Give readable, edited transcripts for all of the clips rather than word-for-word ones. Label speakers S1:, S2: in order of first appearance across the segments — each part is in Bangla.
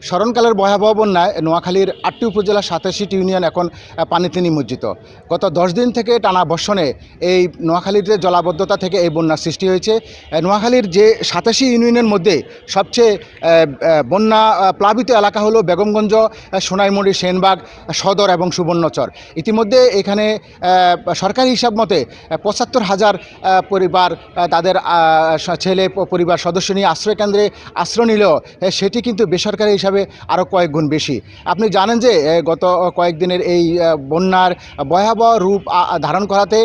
S1: স্মরণকালের ভয়াবহ বন্যায় নোয়াখালীর ৮টি উপজেলার ৮৭টি ইউনিয়ন এখন পানিতে নিমজ্জিত। গত ১০ দিন থেকে টানা বর্ষণে এই নোয়াখালীর যে জলাবদ্ধতা থেকে এই বন্যার সৃষ্টি হয়েছে। নোয়াখালীর যে ৮৭ ইউনিয়নের মধ্যে সবচেয়ে বন্যা প্লাবিত এলাকা হলো বেগমগঞ্জ, সোনাইমুড়ি, সেনবাগ, সদর এবং সুবর্ণচর। ইতিমধ্যে এখানে সরকারি হিসাব মতে ৭৫,০০০ পরিবার তাদের ছেলে পরিবার সদস্য নিয়ে আশ্রয়কেন্দ্রে আশ্রয় নিলেও সেটি কিন্তু বেসরকারি হিসাবে আরও কয়েক গুণ বেশি। আপনি জানেন যে গত কয়েকদিনের এই বন্যার ভয়াবহ রূপ ধারণ করাতে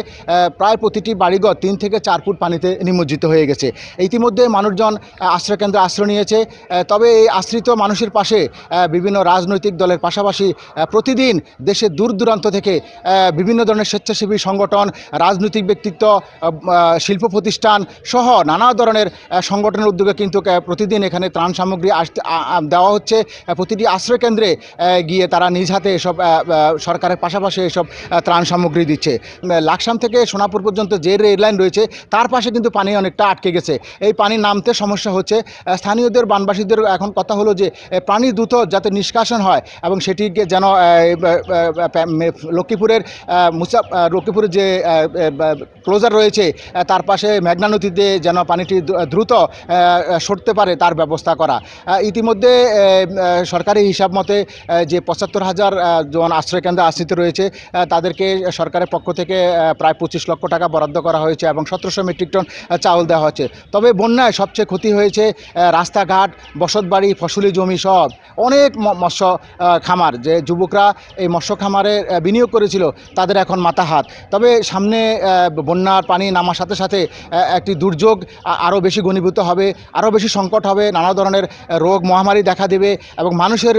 S1: প্রায় প্রতিটি বাড়িঘর ৩ থেকে ৪ ফুট পানিতে নিমজ্জিত হয়ে গেছে। ইতিমধ্যে মানুষজন আশ্রয়কেন্দ্রে আশ্রয় নিয়েছে। তবে এই আশ্রিত মানুষের পাশে বিভিন্ন রাজনৈতিক দলের পাশাপাশি প্রতিদিন দেশের দূর দূরান্ত থেকে বিভিন্ন ধরনের স্বেচ্ছাসেবী সংগঠন, রাজনৈতিক ব্যক্তিত্ব, শিল্প প্রতিষ্ঠান সহ নানা ধরনের সংগঠনের উদ্যোগে কিন্তু প্রতিদিন এখানে ত্রাণ সামগ্রী দেওয়া হচ্ছে। প্রতিটি আশ্রয়কেন্দ্রে গিয়ে তারা নিজ হাতে এসব সরকারের পাশাপাশি এসব ত্রাণ সামগ্রী দিচ্ছে। লাকসাম থেকে সোনাপুর পর্যন্ত যে রেল লাইন রয়েছে তার পাশে কিন্তু পানি অনেকটা আটকে গেছে। এই পানি নামতে সমস্যা হচ্ছে। স্থানীয়দের, বানবাসীদের এখন কথা হলো যে পানি দ্রুত যাতে নিষ্কাশন হয় এবং সেটিকে যেন লক্ষ্মীপুরের যে ক্লোজার রয়েছে তার পাশে মেঘনা নদীতে যেন পানিটি দ্রুত সরতে পারে তার ব্যবস্থা করা। ইতিমধ্যে সরকারি হিসাব মতে যে ৭৫,০০০ জন আশ্রয়কেন্দ্রে আশ্রিত রয়েছে তাদেরকে সরকারের পক্ষ থেকে প্রায় ২৫ লক্ষ টাকা বরাদ্দ করা হয়েছে এবং ১৭০০ মেট্রিক টন চাউল দেওয়া হচ্ছে। তবে বন্যায় সবচেয়ে ক্ষতি হয়েছে রাস্তাঘাট, বসতবাড়ি, ফসলি জমি সব। অনেক মৎস্য খামার, যে যুবকরা এই মৎস্য খামারে বিনিয়োগ করেছিল তাদের এখন মাথা হাত। তবে সামনে বন্যার পানি নামার সাথে সাথে একটি দুর্যোগ আরও বেশি ঘনীভূত হবে, আরও বেশি সংকট হবে, নানা ধরনের রোগ মহামারী দেখা দেবে এবং মানুষের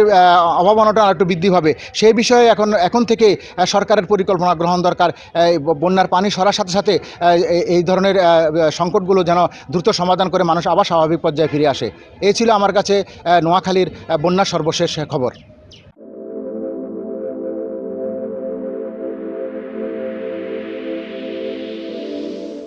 S1: অভাব অনটন একটু বৃদ্ধি পাবে। সেই বিষয়ে এখন থেকে সরকারের পরিকল্পনা গ্রহণ দরকার। বন্যার পানি সরার সাথে সাথে এই ধরনের সংকটগুলো যেন দ্রুত সমাধান করে মানুষ আবার স্বাভাবিক পর্যায়ে ফিরে আসে। এই ছিল আমার কাছে নোয়াখালীর বন্যার সর্বশেষ খবর।